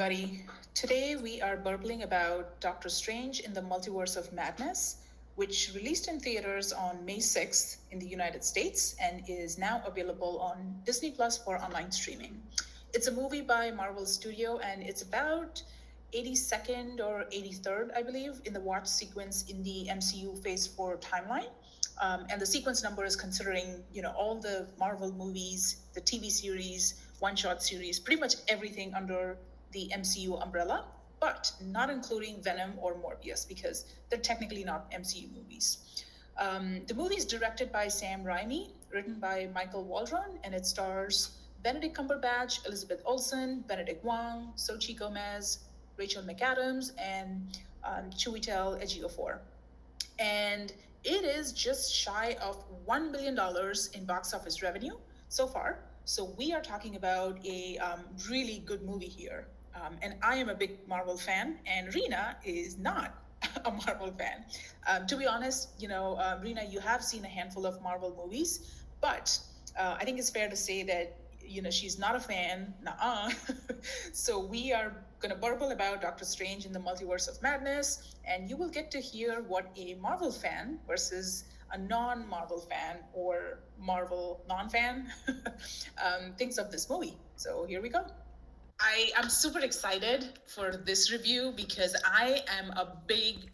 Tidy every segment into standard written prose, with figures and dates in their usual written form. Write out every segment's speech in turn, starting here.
everybody. Today we are burbling about Doctor Strange in the Multiverse of Madness, which released in theaters on May 6th in the United States and is now available on Disney Plus for online streaming. It's a movie by Marvel Studio and it's about 82nd or 83rd, I believe, in the watch sequence in the MCU Phase 4 timeline. And the sequence number is considering, all the Marvel movies, the TV series, one-shot series, pretty much everything under the MCU umbrella, but not including Venom or Morbius because they're technically not MCU movies. The movie is directed by Sam Raimi, written by Michael Waldron, and it stars Benedict Cumberbatch, Elizabeth Olsen, Benedict Wong, Sochi Gomez, Rachel McAdams, and Chiwetel Ejiofor. And it is just shy of $1 million in box office revenue so far. So we are talking about a really good movie here. And I am a big Marvel fan, and Rena is not a Marvel fan. To be honest, Rena, you have seen a handful of Marvel movies, but I think it's fair to say that she's not a fan. Nuh-uh. So we are going to burble about Doctor Strange in the Multiverse of Madness, and you will get to hear what a Marvel fan versus a non-Marvel fan or Marvel non-fan thinks of this movie. So here we go. I am super excited for this review because I am a big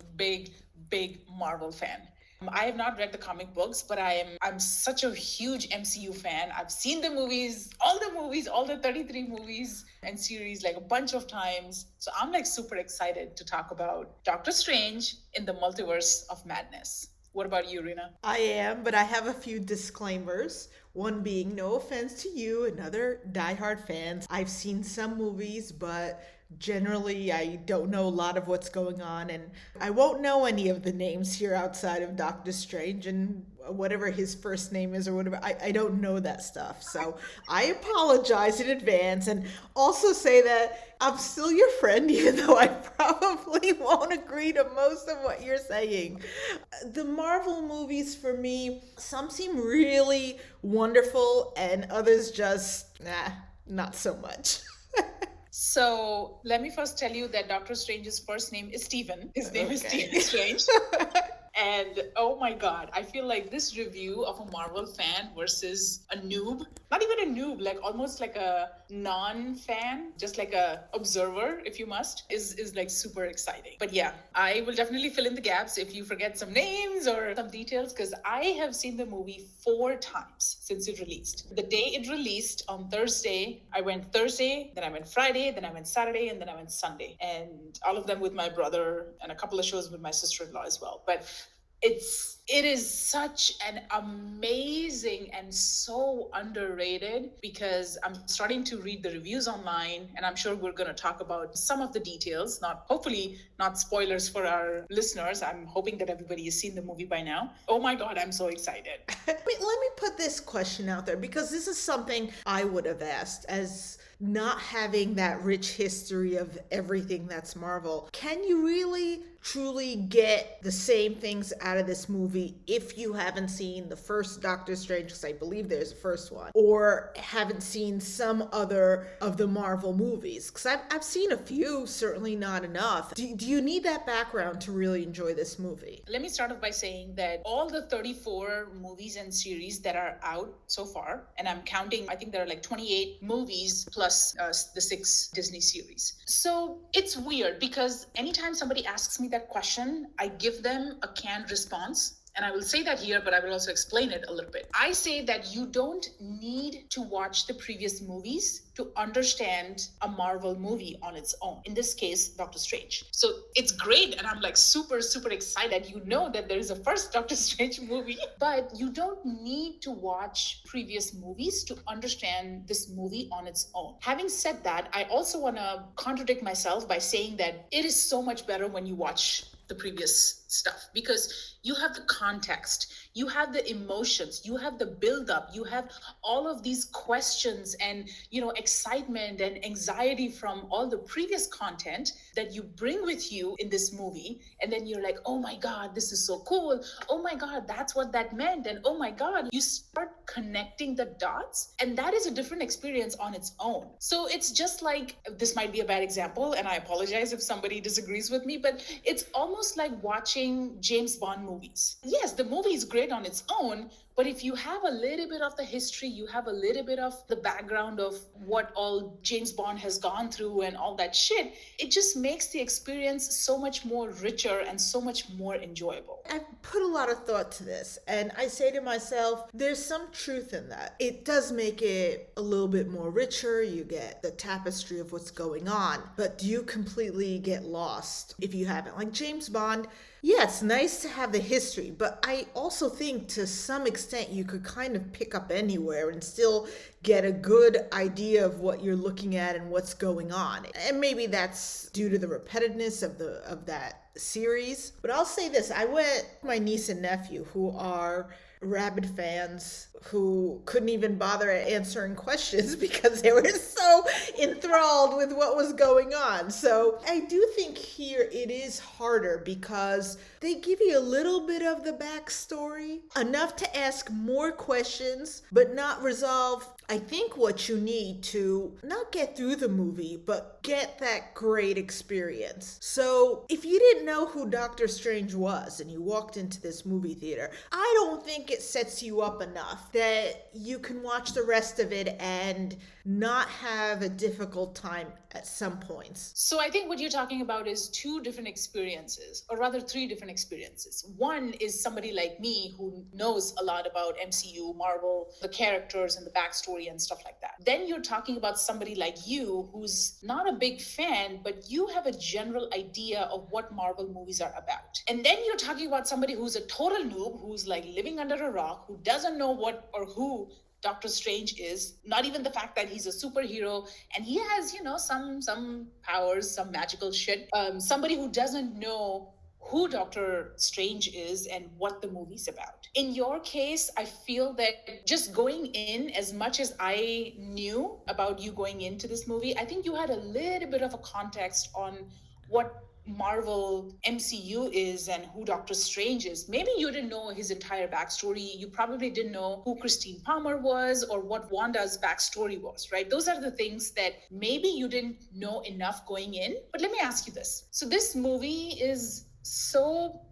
Marvel fan. I have not read the comic books, but I'm such a huge MCU fan. I've seen the movies, all the 33 movies and series like a bunch of times. So I'm like super excited to talk about Doctor Strange in the Multiverse of Madness. What about you, Rena? I am, but I have a few disclaimers. One being, no offense to you and other diehard fans. I've seen some movies, but generally I don't know a lot of what's going on, and I won't know any of the names here outside of Doctor Strange and whatever his first name is or whatever. I don't know that stuff. So I apologize in advance and also say that I'm still your friend, even though I probably won't agree to most of what you're saying. The Marvel movies for me, some seem really wonderful and others just, not so much. So let me first tell you that Doctor Strange's first name is Stephen. His name is Stephen Strange. And oh my God, I feel like this review of a Marvel fan versus a noob, not even a noob, like almost like a non-fan, just like a observer, if you must, is like super exciting. But yeah, I will definitely fill in the gaps if you forget some names or some details, because I have seen the movie 4 times since it released. The day it released on Thursday, I went Thursday, then I went Friday, then I went Saturday, and then I went Sunday. And all of them with my brother and a couple of shows with my sister-in-law as well. But it is such an amazing and so underrated, because I'm starting to read the reviews online, and I'm sure we're going to talk about some of the details, hopefully not spoilers for our listeners. I'm hoping that everybody has seen the movie by now. Oh my God, I'm so excited. Let me put this question out there, because this is something I would have asked as not having that rich history of everything that's Marvel. Can you really truly get the same things out of this movie if you haven't seen the first Doctor Strange, because I believe there's a first one, or haven't seen some other of the Marvel movies? Because I've seen a few, certainly not enough. Do you need that background to really enjoy this movie? Let me start off by saying that all the 34 movies and series that are out so far, and I'm counting, I think there are like 28 movies plus the 6 Disney series. So it's weird because anytime somebody asks me that question, I give them a canned response. And I will say that here, but I will also explain it a little bit. I say that you don't need to watch the previous movies to understand a Marvel movie on its own. In this case, Doctor Strange. So it's great. And I'm like super excited. You know that there is a first Doctor Strange movie, but you don't need to watch previous movies to understand this movie on its own. Having said that, I also want to contradict myself by saying that it is so much better when you watch the previous stuff, because you have the context, you have the emotions, you have the build up, you have all of these questions and excitement and anxiety from all the previous content that you bring with you in this movie. And then you're like, oh my god, this is so cool, oh my god, that's what that meant, and oh my god, you start connecting the dots, and that is a different experience on its own. So it's just like, this might be a bad example and I apologize if somebody disagrees with me, but it's almost like watching James Bond movies. Yes, the movie is great on its own, but if you have a little bit of the history, you have a little bit of the background of what all James Bond has gone through and all that shit, it just makes the experience so much more richer and so much more enjoyable. I put a lot of thought to this, and I say to myself, there's some truth in that. It does make it a little bit more richer. You get the tapestry of what's going on, but do you completely get lost if you haven't? Like James Bond, yeah, it's nice to have the history, but I also think to some extent you could kind of pick up anywhere and still get a good idea of what you're looking at and what's going on. And maybe that's due to the repetitiveness of that series. But I'll say this, I went with my niece and nephew who are rabid fans who couldn't even bother answering questions because they were so enthralled with what was going on. So I do think here it is harder because they give you a little bit of the backstory, enough to ask more questions, but not resolve, I think, what you need to not get through the movie, but get that great experience. So if you didn't know who Doctor Strange was and you walked into this movie theater, I don't think it sets you up enough that you can watch the rest of it and not have a difficult time at some points. So I think what you're talking about is two different experiences, or rather three different experiences. One is somebody like me who knows a lot about MCU, Marvel, the characters and the backstory and stuff like that. Then you're talking about somebody like you who's not a big fan, but you have a general idea of what Marvel movies are about. And then you're talking about somebody who's a total noob, who's like living under a rock, who doesn't know what or who Doctor Strange is, not even the fact that he's a superhero and he has, some powers, some magical shit. Somebody who doesn't know who Doctor Strange is and what the movie's about. In your case, I feel that just going in, as much as I knew about you going into this movie, I think you had a little bit of a context on what Marvel MCU is and who Doctor Strange is. Maybe you didn't know his entire backstory. You probably didn't know who Christine Palmer was or what Wanda's backstory was, right? Those are the things that maybe you didn't know enough going in. But let me ask you this. So this movie is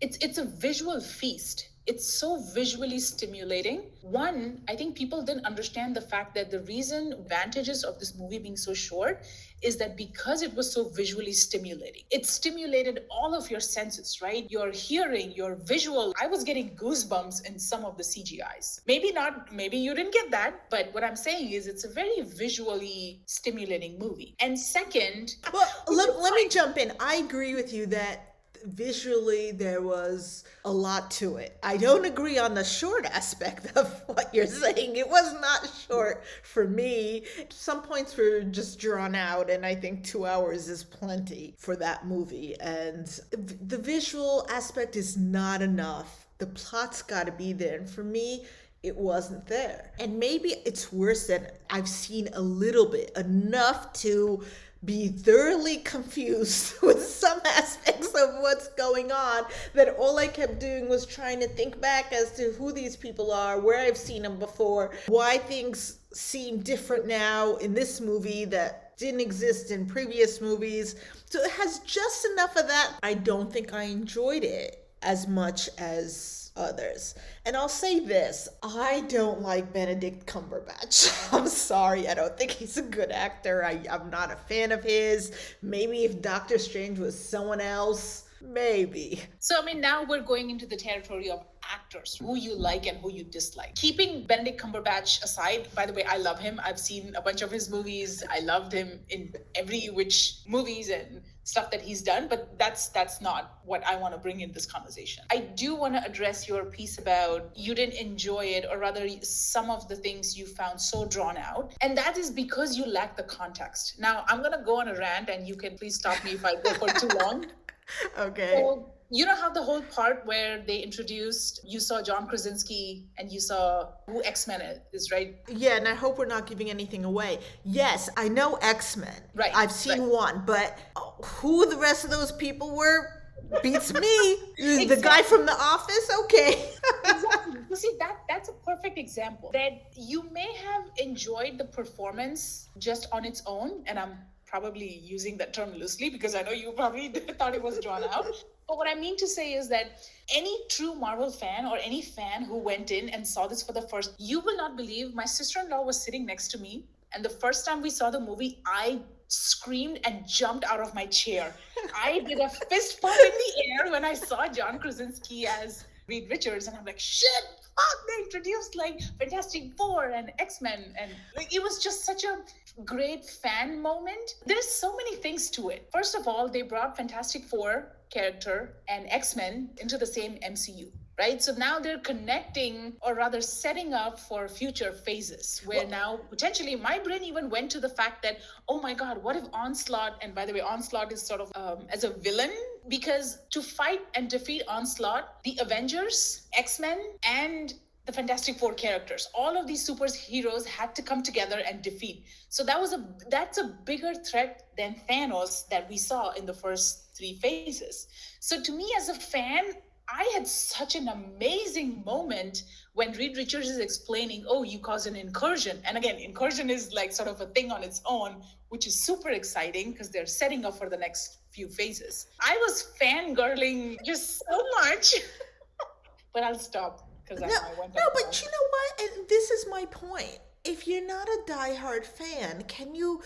it's a visual feast. It's so visually stimulating. One, I think people didn't understand the fact that the reason advantages of this movie being so short is that because it was so visually stimulating, it stimulated all of your senses, right? Your hearing, your visual. I was getting goosebumps in some of the CGIs. Maybe not, maybe you didn't get that, but what I'm saying is it's a very visually stimulating movie. And second, well, let me jump in. I agree with you that visually there was a lot to it. I don't agree on the short aspect of what you're saying. It was not short for me. Some points were just drawn out, and I think 2 hours is plenty for that movie. And the visual aspect is not enough. The plot's got to be there. And for me, it wasn't there. And maybe it's worse that I've seen a little bit, enough to be thoroughly confused with some aspects of what's going on, that all I kept doing was trying to think back as to who these people are, where I've seen them before, why things seem different now in this movie that didn't exist in previous movies. So it has just enough of that. I don't think I enjoyed it as much as others. And I'll say this, I don't like Benedict Cumberbatch. I'm sorry, I don't think he's a good actor. I'm not a fan of his. Maybe if Doctor Strange was someone else, maybe. So, now we're going into the territory of actors, who you like and who you dislike. Keeping Benedict Cumberbatch aside, by the way, I love him. I've seen a bunch of his movies. I loved him in every which movies and stuff that he's done, but that's not what I want to bring in this conversation. I do want to address your piece about you didn't enjoy it, or rather some of the things you found so drawn out, and that is because you lack the context. Now, I'm going to go on a rant, and you can please stop me if I go for too long. Okay. So You know how the whole part where they introduced, you saw John Krasinski and you saw who X-Men is, right? Yeah, and I hope we're not giving anything away. Yes, I know X-Men. Right, I've right. seen one, but who the rest of those people were beats me. The guy Exactly. from The Office, okay. Exactly. You see, that's a perfect example that you may have enjoyed the performance just on its own, and I'm probably using that term loosely because I know you probably thought it was drawn out. But what I mean to say is that any true Marvel fan or any fan who went in and saw this for the first, you will not believe my sister-in-law was sitting next to me, and the first time we saw the movie, I screamed and jumped out of my chair. I did a fist pump in the air when I saw John Krasinski as Reed Richards, and I'm like, shit, fuck, they introduced like Fantastic Four and X-Men, and like it was just such a great fan moment. There's so many things to it. First of all, they brought Fantastic Four character and X-Men into the same MCU. Right? So now they're connecting or rather setting up for future phases where now potentially my brain even went to the fact that, oh my God, what if Onslaught, and by the way, Onslaught is sort of as a villain, because to fight and defeat Onslaught, the Avengers, X-Men, and the Fantastic Four characters, all of these superheroes had to come together and defeat. So that's a bigger threat than Thanos that we saw in the first three phases. So to me as a fan, I had such an amazing moment when Reed Richards is explaining, oh, you caused an incursion. And again, incursion is like sort of a thing on its own, which is super exciting because they're setting up for the next few phases. I was fangirling just so much, but I'll stop because I went on. No, but you know what? And this is my point. If you're not a diehard fan, can you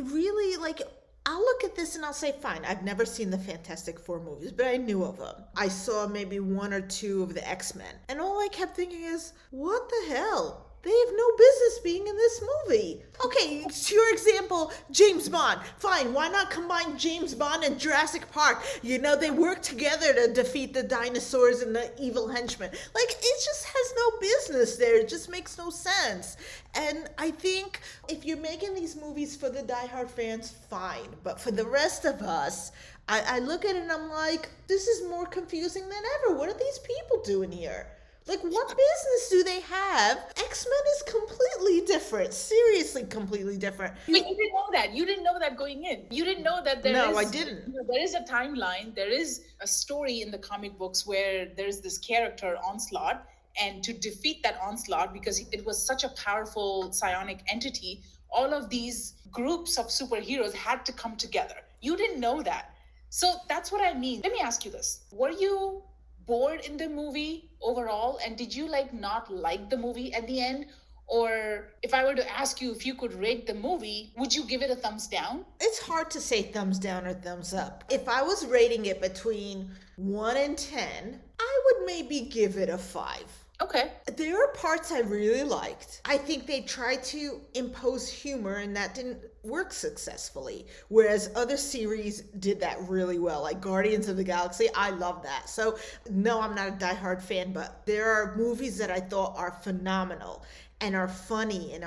really like? I'll look at this and I'll say, fine, I've never seen the Fantastic Four movies, but I knew of them. I saw maybe one or two of the X-Men. And all I kept thinking is, what the hell? They have no business being in this movie. Okay, to your example, James Bond. Fine, why not combine James Bond and Jurassic Park? You know, they work together to defeat the dinosaurs and the evil henchmen. Like, it just has no business there. It just makes no sense. And I think if you're making these movies for the diehard fans, fine. But for the rest of us, I look at it and I'm like, this is more confusing than ever. What are these people doing here? Like, what business do they have? X-Men is completely different. Seriously, completely different. But you didn't know that. You didn't know that going in. You didn't know that No, I didn't. There is a timeline. There is a story in the comic books where there's this character, Onslaught, and to defeat that Onslaught, because it was such a powerful psionic entity, all of these groups of superheroes had to come together. You didn't know that. So that's what I mean. Let me ask you this. Were you bored in the movie overall, and did you like not like the movie at the end? Or if I were to ask you if you could rate the movie, would you give it a thumbs down? It's hard to say thumbs down or thumbs up. If I was rating it between 1 and 10, I would maybe give it a 5. Okay. There are parts I really liked. I think they tried to impose humor and that didn't work successfully. Whereas other series did that really well. Like Guardians of the Galaxy, I love that. So no, I'm not a diehard fan, but there are movies that I thought are phenomenal and are funny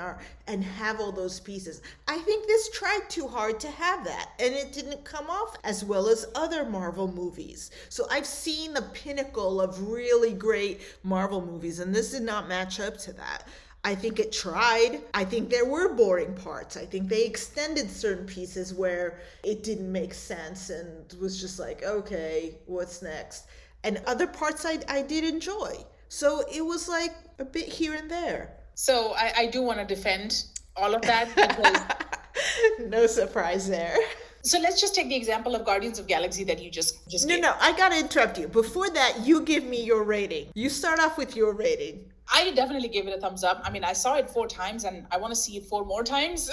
and have all those pieces. I think this tried too hard to have that, and it didn't come off as well as other Marvel movies. So I've seen the pinnacle of really great Marvel movies, and this did not match up to that. I think it tried. I think there were boring parts. I think they extended certain pieces where it didn't make sense and was just like, okay, what's next? And other parts I did enjoy. So it was like a bit here and there. So I do want to defend all of that because no surprise there. So let's just take the example of Guardians of Galaxy that you just gave. No, I gotta interrupt you. Before that, you give me your rating. You start off with your rating. I definitely gave it a thumbs up. I mean, I saw it 4 times and I want to see it 4 more times.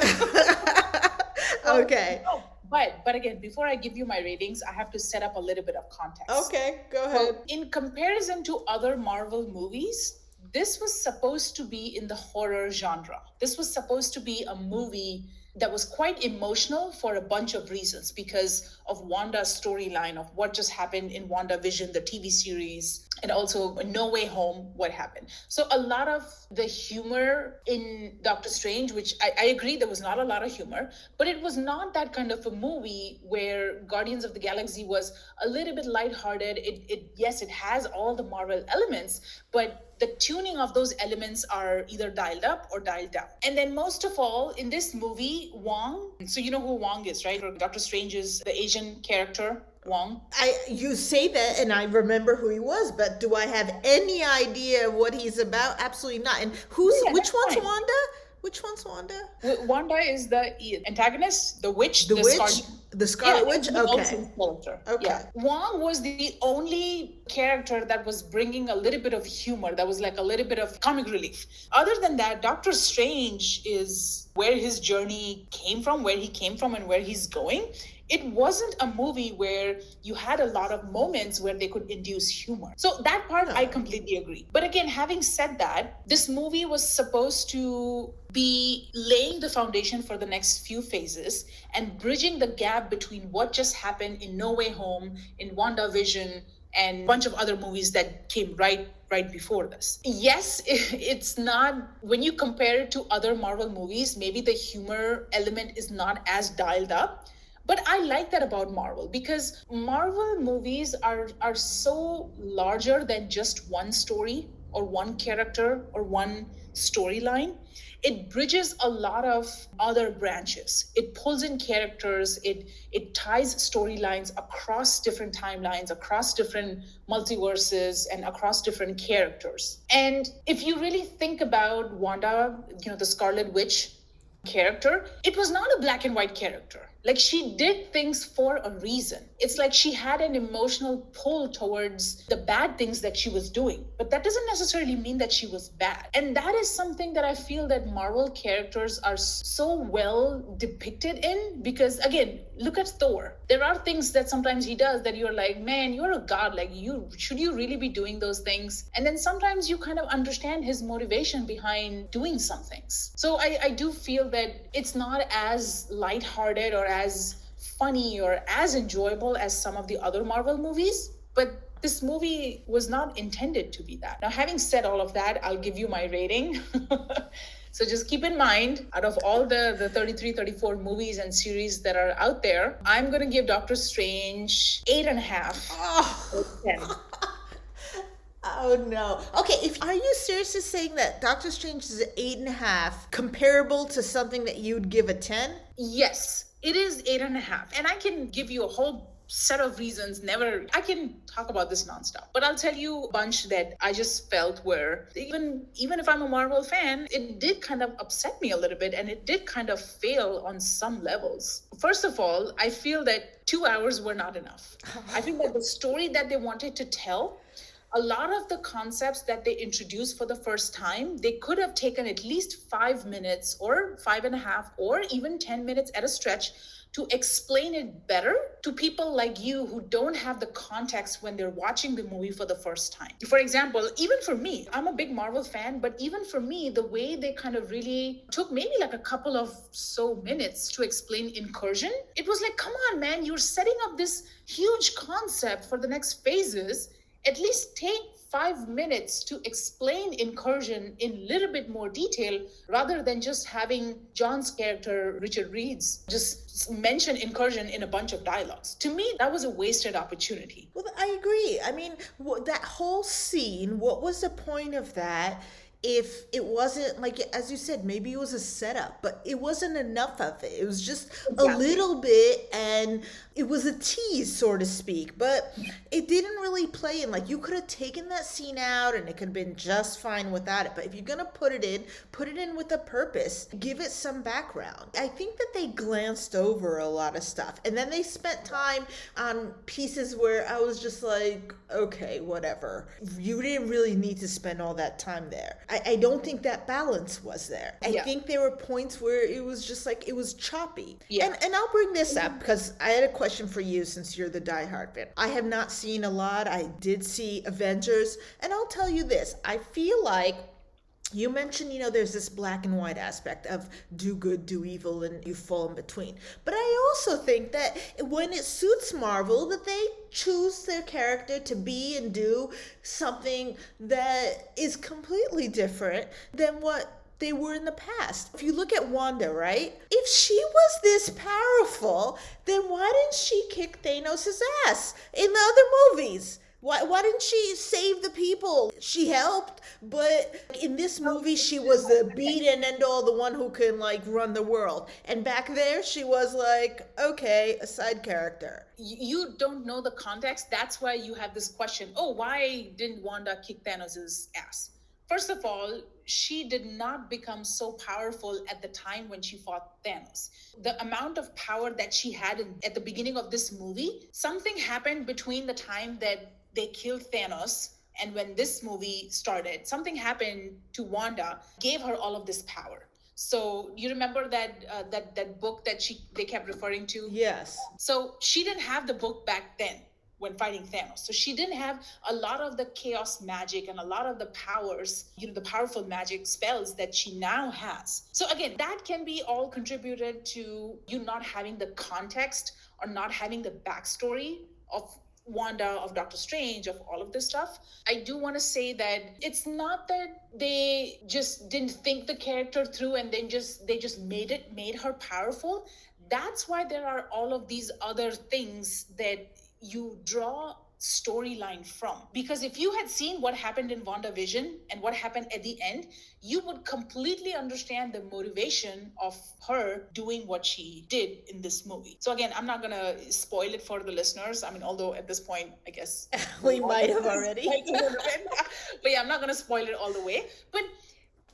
Okay. But again, before I give you my ratings, I have to set up a little bit of context. Okay, go ahead. In comparison to other Marvel movies, this was supposed to be in the horror genre. This was supposed to be a movie that was quite emotional for a bunch of reasons because of Wanda's storyline of what just happened in WandaVision, the TV series, and also No Way Home, what happened. So a lot of the humor in Doctor Strange, which I agree there was not a lot of humor, but it was not that kind of a movie where Guardians of the Galaxy was a little bit lighthearted. Yes, it has all the Marvel elements, but the tuning of those elements are either dialed up or dialed down. And then most of all, in this movie, Wong, so you know who Wong is, right? Doctor Strange is the Asian character, Wong. You say that, and I remember who he was, but do I have any idea what he's about? Absolutely not. And Yeah, which that's one's fine. Wanda? Which one's Wanda? Wanda is the antagonist, the witch, The the witch, Scarlet. the Yeah, Scarlet Witch. Emily Okay, Olsen's character. okay. Yeah, Wong was the only character that was bringing a little bit of humor. That was like a little bit of comic relief. Other than that, Doctor Strange is where his journey came from, where he came from, and where he's going. It wasn't a movie where you had a lot of moments where they could induce humor. So that part I completely agree. But again, having said that, this movie was supposed to be laying the foundation for the next few phases and bridging the gap between what just happened in No Way Home, in WandaVision, and a bunch of other movies that came right before this. Yes, it's not, when you compare it to other Marvel movies, maybe the humor element is not as dialed up. But I like that about Marvel because Marvel movies are so larger than just one story or one character or one storyline. It bridges a lot of other branches. It pulls in characters, it ties storylines across different timelines, across different multiverses, and across different characters. And if you really think about Wanda, the Scarlet Witch character, it was not a black and white character. Like, she did things for a reason. It's like she had an emotional pull towards the bad things that she was doing, but that doesn't necessarily mean that she was bad. And that is something that I feel that Marvel characters are so well depicted in, because again, look at Thor. There are things that sometimes he does that you're like, man, you're a god. Like, should you really be doing those things? And then sometimes you kind of understand his motivation behind doing some things. So I do feel that it's not as lighthearted or as funny or as enjoyable as some of the other Marvel movies, but this movie was not intended to be that. Now, having said all of that, I'll give you my rating. So just keep in mind, out of all the 33, 34 movies and series that are out there, I'm going to give Doctor Strange 8.5 out of 10. Oh no. Okay, are you seriously saying that Doctor Strange is an 8.5, comparable to something that you'd give a 10? Yes, it is 8.5. And I can give you a whole set of reasons. I can talk about this nonstop, but I'll tell you a bunch that I just felt were, even if I'm a Marvel fan, it did kind of upset me a little bit, and it did kind of fail on some levels. First of all, I feel that 2 hours were not enough. I think that the story that they wanted to tell, a lot of the concepts that they introduced for the first time, they could have taken at least 5 minutes or 5.5 or even 10 minutes at a stretch to explain it better to people like you who don't have the context when they're watching the movie for the first time. For example, even for me, I'm a big Marvel fan, but even for me, the way they kind of really took maybe like a couple of minutes to explain incursion, it was like, come on, man, you're setting up this huge concept for the next phases. At least take 5 minutes to explain incursion in a little bit more detail, rather than just having John's character, Richard Reed's, just mention incursion in a bunch of dialogues. To me, that was a wasted opportunity. Well, I agree. I mean, that whole scene, what was the point of that? If it wasn't, like, as you said, maybe it was a setup, but it wasn't enough of it. It was just a little bit, and it was a tease, so to speak, but it didn't really play in. Like, you could have taken that scene out and it could have been just fine without it. But if you're gonna put it in with a purpose. Give it some background. I think that they glanced over a lot of stuff, and then they spent time on pieces where I was just like, okay, whatever. You didn't really need to spend all that time there. I don't think that balance was there. I think there were points where it was just like, it was choppy. Yeah. And I'll bring this up because I had a question for you, since you're the diehard fan. I have not seen a lot. I did see Avengers, and I'll tell you this. I feel like You mentioned, there's this black and white aspect of do good, do evil, and you fall in between. But I also think that when it suits Marvel, that they choose their character to be and do something that is completely different than what they were in the past. If you look at Wanda, right? If she was this powerful, then why didn't she kick Thanos' ass in the other movies? Why didn't she save the people? She helped, but in this movie, she was the beat and end all, the one who can like run the world. And back there, she was like, okay, a side character. You don't know the context. That's why you have this question. Oh, why didn't Wanda kick Thanos' ass? First of all, she did not become so powerful at the time when she fought Thanos. The amount of power that she had at the beginning of this movie, something happened between the time that they killed Thanos and when this movie started. Something happened to Wanda, gave her all of this power. So you remember that book that they kept referring to? Yes. So she didn't have the book back then when fighting Thanos. So she didn't have a lot of the chaos magic and a lot of the powers, the powerful magic spells that she now has. So again, that can be all contributed to you not having the context or not having the backstory of Wanda, of Doctor Strange, of all of this stuff. I do want to say that it's not that they just didn't think the character through and then they just made her powerful. That's why there are all of these other things that you draw storyline from. Because if you had seen what happened in WandaVision and what happened at the end, you would completely understand the motivation of her doing what she did in this movie. So again, I'm not going to spoil it for the listeners. I mean, although at this point, I guess we might have already. But yeah, I'm not going to spoil it all the way. But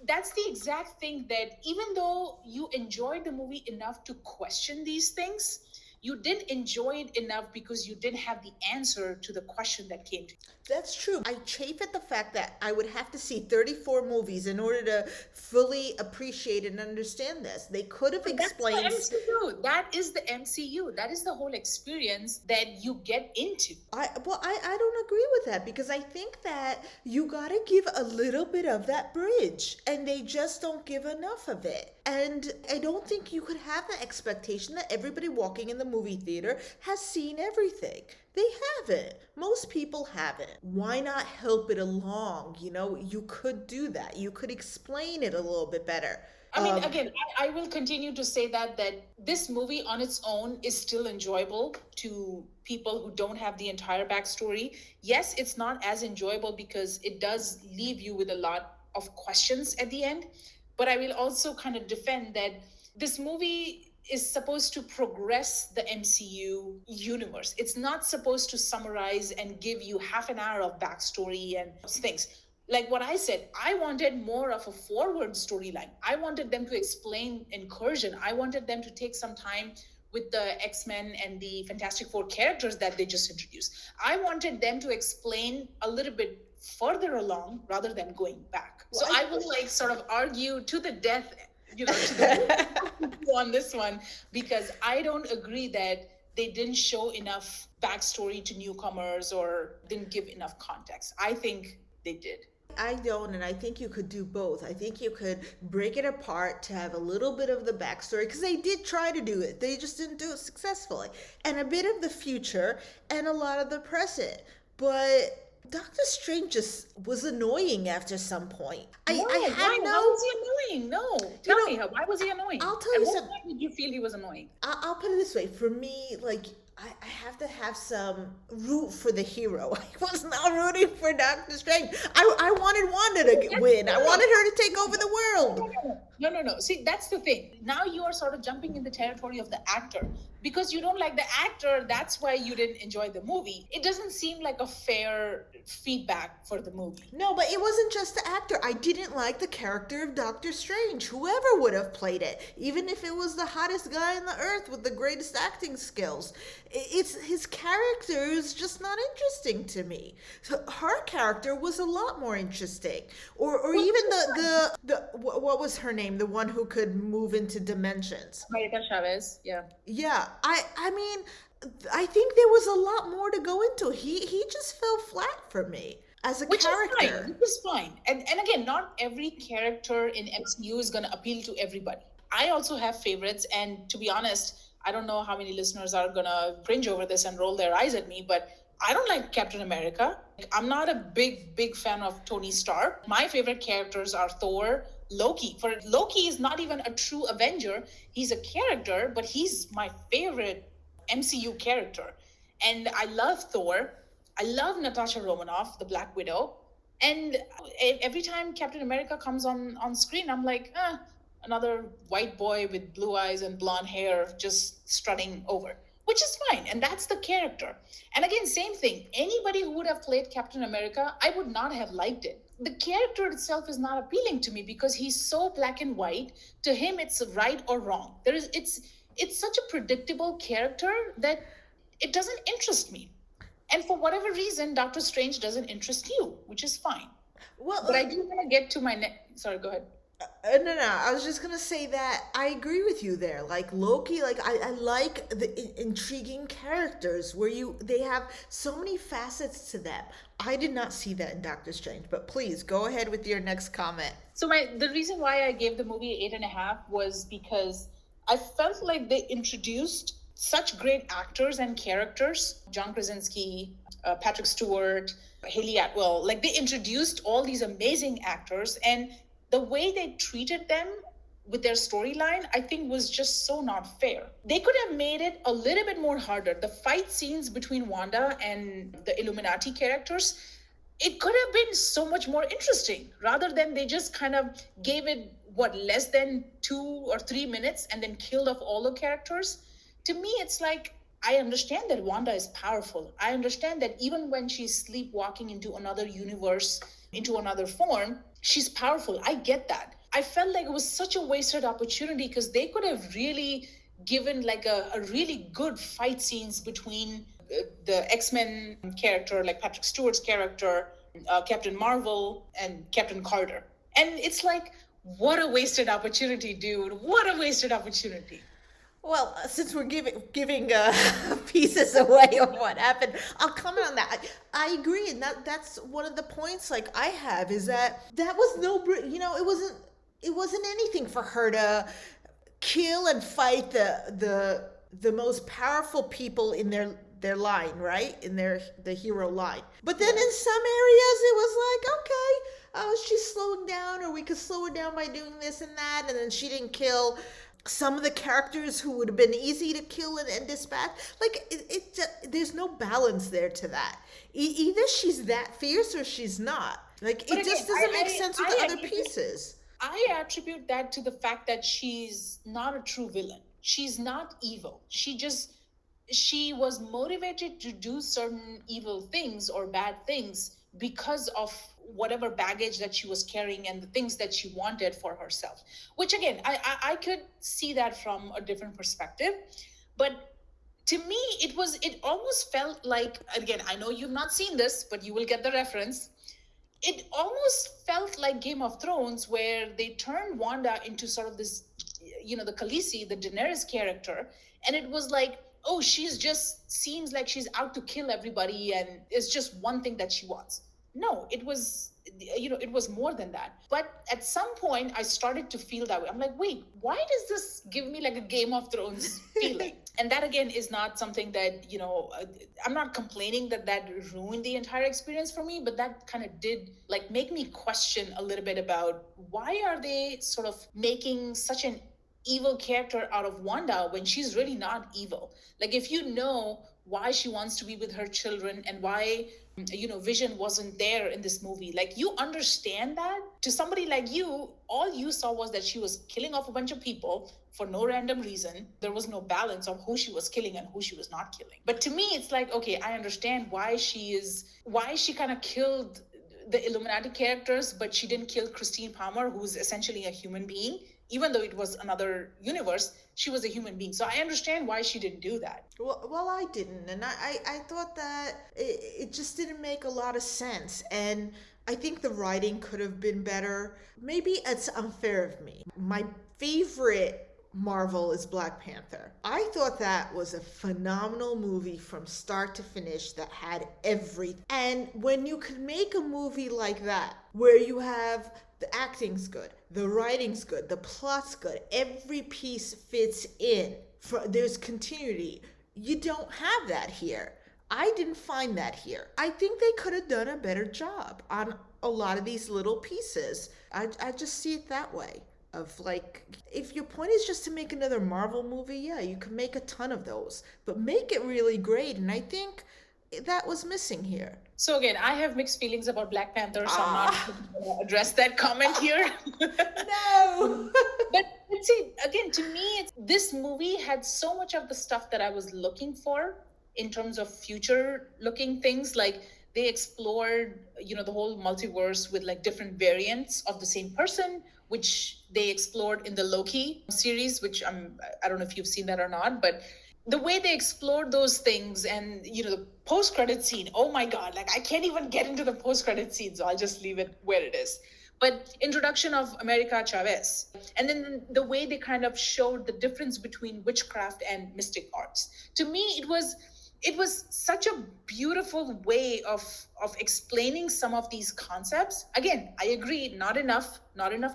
that's the exact thing that even though you enjoyed the movie enough to question these things, you didn't enjoy it enough because you didn't have the answer to the question that came to you. That's true. I chafe at the fact that I would have to see 34 movies in order to fully appreciate and understand this. They could have explained. That's the MCU. That is the MCU. That is the whole experience that you get into. I don't agree with that because I think that you got to give a little bit of that bridge and they just don't give enough of it. And I don't think you could have the expectation that everybody walking in the movie theater has seen everything. They haven't. Most people haven't. Why not help it along? You could do that. You could explain it a little bit better. I mean, again, I will continue to say that this movie on its own is still enjoyable to people who don't have the entire backstory. Yes, it's not as enjoyable because it does leave you with a lot of questions at the end. But I will also kind of defend that this movie is supposed to progress the MCU universe. It's not supposed to summarize and give you half an hour of backstory and things. Like what I said, I wanted more of a forward storyline. I wanted them to explain Incursion. I wanted them to take some time with the X-Men and the Fantastic Four characters that they just introduced. I wanted them to explain a little bit further along rather than going back. Well, so I will sort of argue to the death, to the on this one, because I don't agree that they didn't show enough backstory to newcomers or didn't give enough context. I think they did. I don't, and I think you could do both. I think you could break it apart to have a little bit of the backstory, because they did try to do it. They just didn't do it successfully. And a bit of the future and a lot of the present. But Doctor Strange just was annoying after some point. How was he annoying? No. Tell me, why was he annoying? I'll tell you something. At what point did you feel he was annoying? I'll put it this way. For me, I have to have some root for the hero. I was not rooting for Doctor Strange. I wanted Wanda to win. I wanted her to take over the world. No. See, that's the thing. Now you are sort of jumping in the territory of the actor. Because you don't like the actor, that's why you didn't enjoy the movie. It doesn't seem like a fair feedback for the movie. No, but it wasn't just the actor. I didn't like the character of Doctor Strange. Whoever would have played it, even if it was the hottest guy on the earth with the greatest acting skills. It's his character is just not interesting to me. So her character was a lot more interesting. Or even the what was her name? The one who could move into dimensions. America Chavez, yeah. Yeah, I mean, I think there was a lot more to go into. He just fell flat for me. as a Which is fine, character. which is fine. And again, not every character in MCU is going to appeal to everybody. I also have favorites, and to be honest, I don't know how many listeners are going to cringe over this and roll their eyes at me, but I don't like Captain America. Like, I'm not a big fan of Tony Stark. My favorite characters are Thor, Loki. For Loki is not even a true Avenger. He's a character, but he's my favorite MCU character. And I love Thor. I love Natasha Romanoff, the Black Widow. And every time Captain America comes on screen, I'm like, another white boy with blue eyes and blonde hair just strutting over, which is fine. And that's the character. And again, same thing. Anybody who would have played Captain America, I would not have liked it. The character itself is not appealing to me because he's so black and white. To him, it's right or wrong. It's such a predictable character that it doesn't interest me. And for whatever reason, Doctor Strange doesn't interest you, which is fine. Well, But I do want to get to my Sorry, go ahead. no. I was just gonna say that I agree with you there. Like Loki, like I like the intriguing characters where they have so many facets to them. I did not see that in Doctor Strange, but please go ahead with your next comment. So the reason why I gave the movie 8.5 was because I felt like they introduced such great actors and characters. John Krasinski, Patrick Stewart, Haley Atwell. Like they introduced all these amazing actors, and the way they treated them with their storyline, I think was just so not fair. They could have made it a little bit more harder. The fight scenes between Wanda and the Illuminati characters, it could have been so much more interesting rather than they just kind of gave it less than 2 or 3 minutes and then killed off all the characters. To me, it's like, I understand that Wanda is powerful. I understand that even when she's sleepwalking into another universe, into another form, she's powerful. I get that. I felt like it was such a wasted opportunity because they could have really given like a really good fight scenes between the X-Men character, like Patrick Stewart's character, Captain Marvel, and Captain Carter. And it's like, what a wasted opportunity, dude. What a wasted opportunity. Well, since we're giving pieces away of what happened, I'll comment on that. I agree, and that's one of the points. Like I have is that was no, it wasn't anything for her to kill and fight the most powerful people in their line, right? In the hero line. But then in some areas, it was like, okay, oh, she's slowing down, or we could slow her down by doing this and that, and then she didn't kill some of the characters who would have been easy to kill and dispatch. Like there's no balance there to that. Either she's that fierce or she's not. Like But it again, just doesn't make sense with the other pieces. I attribute that to the fact that she's not a true villain. She's not evil. She was motivated to do certain evil things or bad things because of whatever baggage that she was carrying and the things that she wanted for herself. Which again, I could see that from a different perspective, but to me, it almost felt like, again, I know you've not seen this, but you will get the reference. It almost felt like Game of Thrones, where they turned Wanda into sort of this, the Khaleesi, the Daenerys character, and it was like, oh, she's just seems like she's out to kill everybody, and it's just one thing that she wants. No, it was more than that. But at some point, I started to feel that way. I'm like, wait, why does this give me like a Game of Thrones feeling? And that again is not something that, I'm not complaining that ruined the entire experience for me, but that kind of did like make me question a little bit about why are they sort of making such an evil character out of Wanda when she's really not evil. Like if you know why she wants to be with her children and why Vision wasn't there in this movie, like you understand that. To somebody like you, all you saw was that she was killing off a bunch of people for no random reason. There was no balance of who she was killing and who she was not killing. But to me, it's like, okay, I understand why she kind of killed the Illuminati characters, but she didn't kill Christine Palmer, who's essentially a human being. Even though it was another universe, she was a human being. So I understand why she didn't do that. Well, I didn't. And I thought that it just didn't make a lot of sense. And I think the writing could have been better. Maybe it's unfair of me. My favorite Marvel is Black Panther. I thought that was a phenomenal movie from start to finish that had everything. And when you can make a movie like that, where you have the acting's good, the writing's good, the plot's good, every piece fits in, there's continuity. You don't have that here. I didn't find that here. I think they could have done a better job on a lot of these little pieces. I just see it that way. Of like, if your point is just to make another Marvel movie, yeah, you can make a ton of those, but make it really great. And I think that was missing here. So again, I have mixed feelings about Black Panther, so I'm not going to address that comment here. No. But see, again, to me, this movie had so much of the stuff that I was looking for in terms of future-looking things. Like they explored, the whole multiverse with like different variants of the same person, which they explored in the Loki series, which I don't know if you've seen that or not, but the way they explored those things and, the post-credit scene, oh my God, like I can't even get into the post-credit scene, so I'll just leave it where it is. But introduction of America Chavez, and then the way they kind of showed the difference between witchcraft and mystic arts. To me, it was such a beautiful way of explaining some of these concepts. Again, I agree, not enough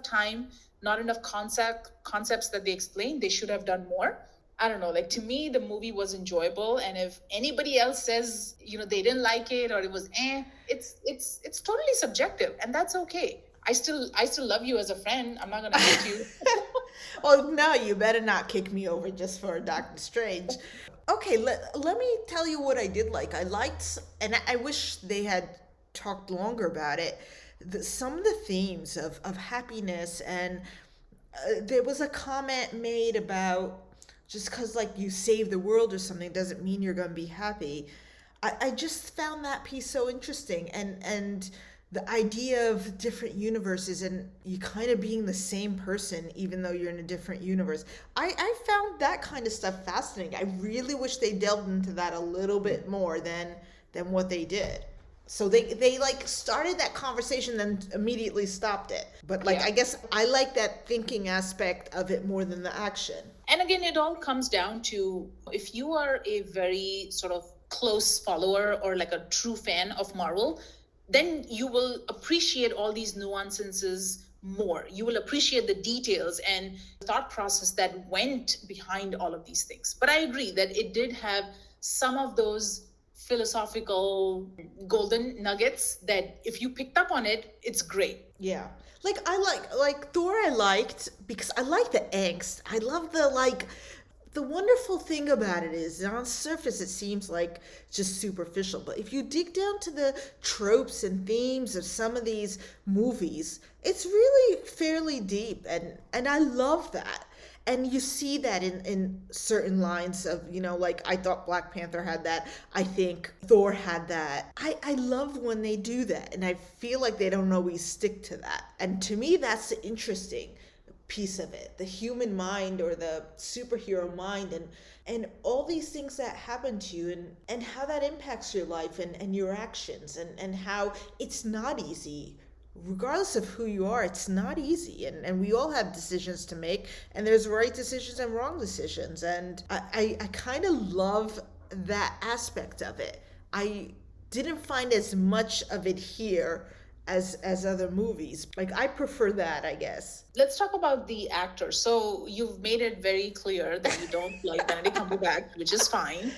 time, not enough concepts that they explained. They should have done more. I don't know, like to me, the movie was enjoyable. And if anybody else says, they didn't like it or it was it's totally subjective, and that's okay. I still love you as a friend. I'm not gonna hate you. Well, no, you better not kick me over just for Doctor Strange. Okay, let me tell you what I did like. I liked, and I wish they had talked longer about it, some of the themes of happiness. And there was a comment made about just because like you save the world or something doesn't mean you're going to be happy. I just found that piece so interesting. And the idea of different universes and you kind of being the same person even though you're in a different universe. I found that kind of stuff fascinating. I really wish they delved into that a little bit more than what they did. So they like started that conversation then immediately stopped it. But like, yeah. I guess I like that thinking aspect of it more than the action. And again, it all comes down to if you are a very sort of close follower or like a true fan of Marvel, then you will appreciate all these nuances more. You will appreciate the details and the thought process that went behind all of these things. But I agree that it did have some of those philosophical golden nuggets that if you picked up on it, it's great. Yeah. Like I like Thor I liked because I like the angst. I love the wonderful thing about it is on surface it seems like just superficial, but if you dig down to the tropes and themes of some of these movies, it's really fairly deep, and I love that. And you see that in certain lines of, like I thought Black Panther had that. I think Thor had that. I love when they do that. And I feel like they don't always stick to that. And to me, that's the interesting piece of it. The human mind or the superhero mind and all these things that happen to you and how that impacts your life and your actions and how it's not easy. Regardless of who you are, it's not easy. And we all have decisions to make. And there's right decisions and wrong decisions. And I kind of love that aspect of it. I didn't find as much of it here as other movies. Like, I prefer that, I guess. Let's talk about the actor. So you've made it very clear that you don't like Benedict Cumberbatch, which is fine.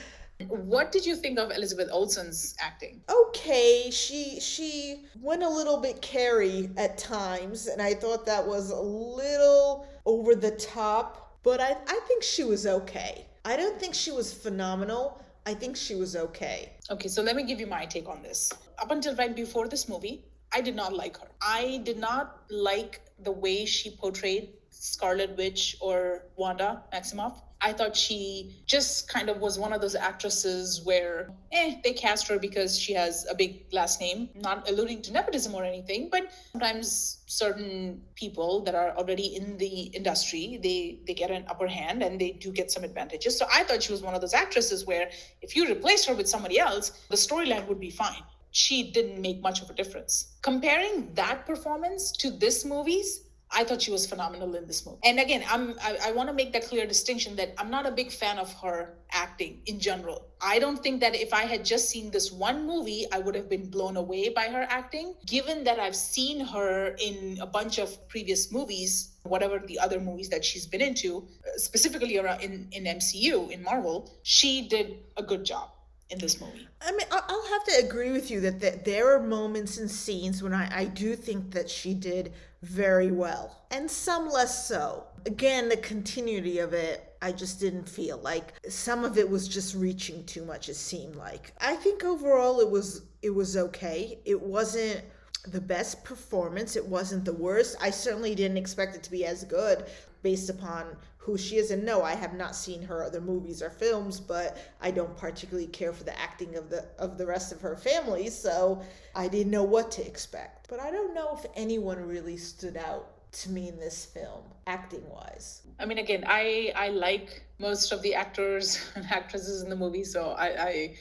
What did you think of Elizabeth Olsen's acting? Okay, she went a little bit Carrie at times, and I thought that was a little over the top, but I think she was okay. I don't think she was phenomenal. I think she was okay. Okay, so let me give you my take on this. Up until right before this movie, I did not like her. I did not like the way she portrayed Scarlet Witch or Wanda Maximoff. I thought she just kind of was one of those actresses where, they cast her because she has a big last name, not alluding to nepotism or anything, but sometimes certain people that are already in the industry, they get an upper hand and they do get some advantages. So I thought she was one of those actresses where if you replaced her with somebody else, the storyline would be fine. She didn't make much of a difference. Comparing that performance to this movie's, I thought she was phenomenal in this movie. And again, I want to make that clear distinction that I'm not a big fan of her acting in general. I don't think that if I had just seen this one movie, I would have been blown away by her acting. Given that I've seen her in a bunch of previous movies, whatever the other movies that she's been into, specifically around in MCU, in Marvel, she did a good job in this movie. I mean, I'll have to agree with you that there are moments and scenes when I do think that she did very well, and some less so. Again, the continuity of it, I just didn't feel like some of it was just reaching too much. It seemed like I think overall it was okay. It wasn't the best performance. It wasn't the worst. I certainly didn't expect it to be as good based upon who she is. And no, I have not seen her other movies or films, but I don't particularly care for the acting of the rest of her family, so I didn't know what to expect. But I don't know if anyone really stood out to me in this film, acting wise. I mean, again, I like most of the actors and actresses in the movie, so I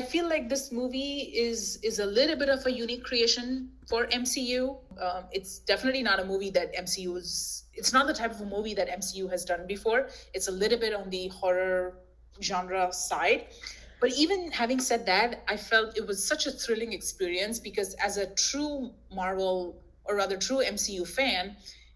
feel like this movie is a little bit of a unique creation for MCU. It's definitely not a movie that MCU is. It's not the type of a movie that MCU has done before. It's a little bit on the horror genre side. But even having said that, I felt it was such a thrilling experience because as a true Marvel, or rather true MCU fan,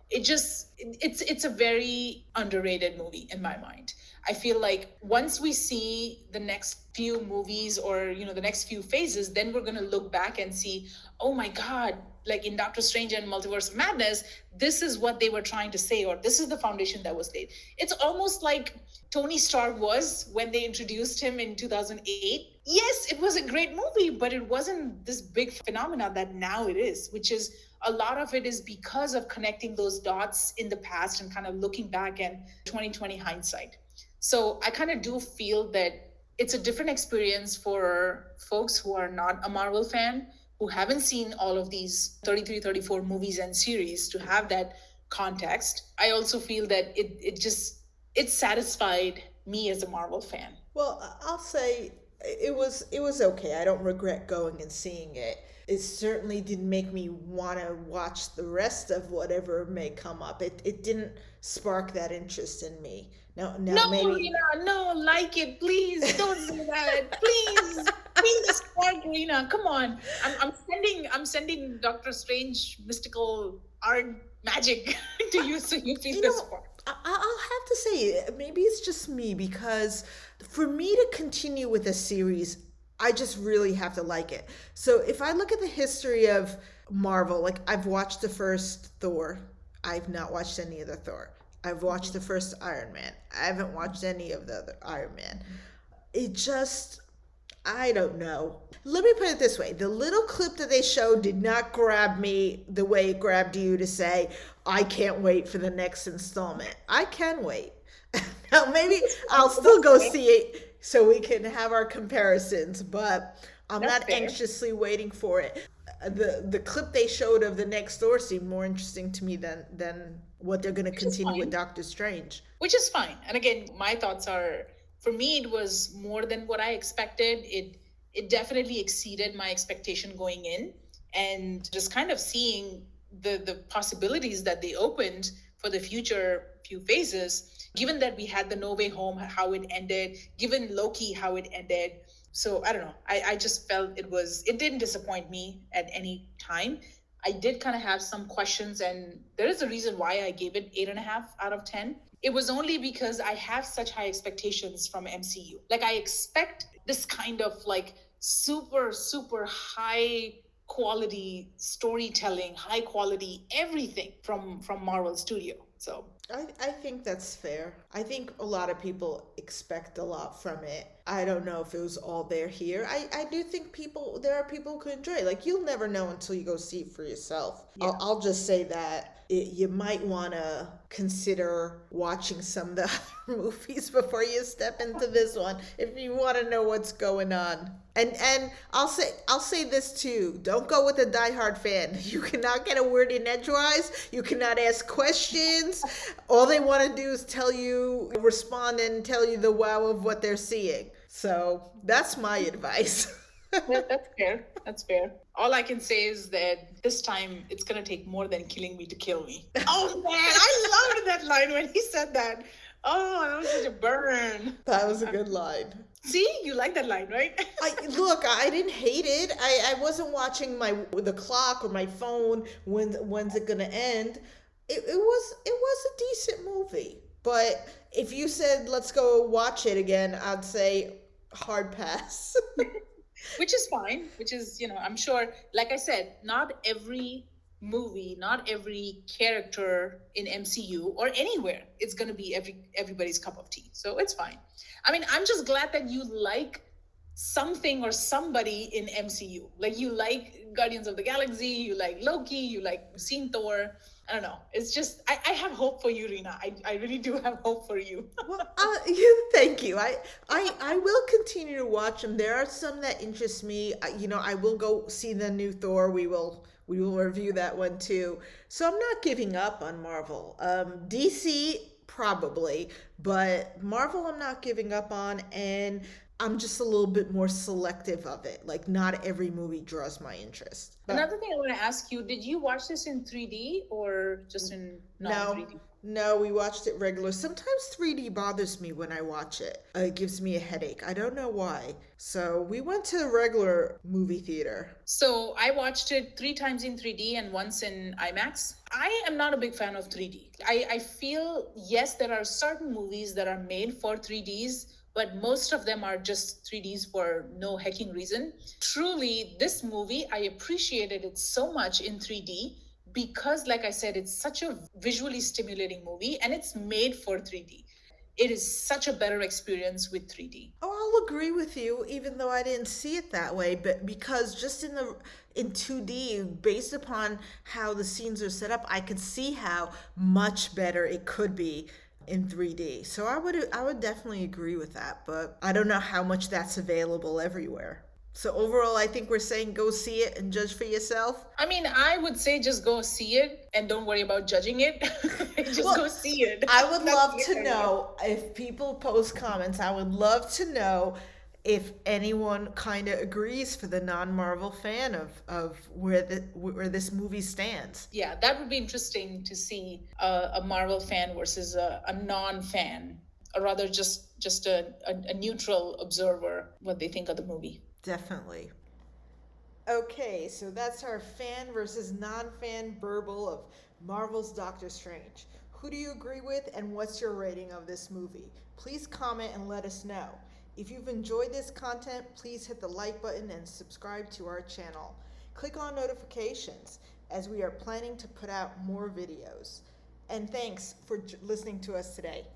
it's a very underrated movie in my mind. I feel like once we see the next few movies, or the next few phases, then we're going to look back and see, oh my god, like in Doctor Strange and Multiverse of Madness, this is what they were trying to say, or this is the foundation that was laid. It's almost like Tony Stark was when they introduced him in 2008. Yes, it was a great movie, but it wasn't this big phenomena that now it is, which is a lot of it is because of connecting those dots in the past and kind of looking back and 2020 hindsight. So I kind of do feel that it's a different experience for folks who are not a Marvel fan, who haven't seen all of these 33, 34 movies and series, to have that context. I also feel that it satisfied me as a Marvel fan. Well, I'll say it was okay. I don't regret going and seeing it. It certainly didn't make me want to watch the rest of whatever may come up. It didn't spark that interest in me. Now No, maybe Rena, no, like it, please. Don't do that, please. Please, spark, Rena. Come on. I'm sending Doctor Strange mystical art magic to you so you feel you this know, spark. I'll have to say, maybe it's just me, because for me to continue with a series, I just really have to like it. So if I look at the history of Marvel, like I've watched the first Thor, I've not watched any other Thor. I've watched the first Iron Man. I haven't watched any of the other Iron Man. It just, I don't know. Let me put it this way. The little clip that they showed did not grab me the way it grabbed you to say, I can't wait for the next installment. I can wait. Now, maybe I'll still go see it so we can have our comparisons, but I'm That's not fair. anxiously waiting for it. The clip they showed of the next Thor seemed more interesting to me than what they're going to Which is continue with fine. Doctor Strange. Which is fine. And again, my thoughts are, for me, it was more than what I expected. It definitely exceeded my expectation going in, and just kind of seeing the possibilities that they opened for the future few phases. Given that we had the No Way Home, how it ended, given Loki, how it ended. So I don't know. I just felt it didn't disappoint me at any time. I did kind of have some questions, and there is a reason why I gave it 8.5 out of 10. It was only because I have such high expectations from MCU. Like, I expect this kind of like super, super high quality storytelling, high quality everything from Marvel Studio. So I think that's fair. I think a lot of people expect a lot from it. I don't know if it was all there here. I do think there are people who could enjoy it. Like, you'll never know until you go see it for yourself. yeah. I'll just say that you might want to consider watching some of the other movies before you step into this one if you want to know what's going on. And I'll say this too. Don't go with a diehard fan. You cannot get a word in edgewise. You cannot ask questions. All they want to do is respond and tell you the wow of what they're seeing. So that's my advice. That's fair. That's fair. All I can say is that this time it's gonna take more than killing me to kill me. Oh man, I loved that line when he said that. Oh, that was such a burn. That was a good line. See, you like that line, right? I didn't hate it. I wasn't watching the clock or my phone. When's it gonna end? It was a decent movie. But if you said let's go watch it again, I'd say hard pass. Which is fine, which is, I'm sure, like I said, not every movie, not every character in MCU or anywhere, it's going to be everybody's cup of tea. So it's fine. I mean, I'm just glad that you like something or somebody in MCU. Like you like Guardians of the Galaxy, you like Loki, you like seen Thor. I don't know. It's just I have hope for you, Rena. I really do have hope for you. Well, thank you. I will continue to watch them. There are some that interest me. I will go see the new Thor. We will review that one too. So I'm not giving up on Marvel. DC probably, but Marvel I'm not giving up on, and I'm just a little bit more selective of it. Like not every movie draws my interest. But Another thing I want to ask you, did you watch this in 3D or just in non no, 3D? no, we watched it regular. Sometimes 3D bothers me when I watch it. It gives me a headache. I don't know why. So we went to a regular movie theater. So I watched it 3 times in 3D and once in IMAX. I am not a big fan of 3D. I feel, yes, there are certain movies that are made for 3Ds, but most of them are just 3Ds for no hecking reason. Truly, this movie, I appreciated it so much in 3D because, like I said, it's such a visually stimulating movie and it's made for 3D. It is such a better experience with 3D. Oh, I'll agree with you, even though I didn't see it that way. But because just in 2D, based upon how the scenes are set up, I could see how much better it could be in 3D. So I would definitely agree with that, but I don't know how much that's available everywhere. So overall, I think we're saying go see it and judge for yourself. I mean, I would say just go see it and don't worry about judging it. Just Well, go see it. I would That's love the to idea. know if people post comments. I would love to know if anyone kind of agrees for the non-Marvel fan of where this movie stands. Yeah, that would be interesting to see a Marvel fan versus a non-fan, or rather just a neutral observer, what they think of the movie. Definitely. Okay, so that's our fan versus non-fan burble of Marvel's Doctor Strange. Who do you agree with, and what's your rating of this movie? Please comment and let us know. If you've enjoyed this content, please hit the like button and subscribe to our channel. Click on notifications as we are planning to put out more videos. And thanks for listening to us today.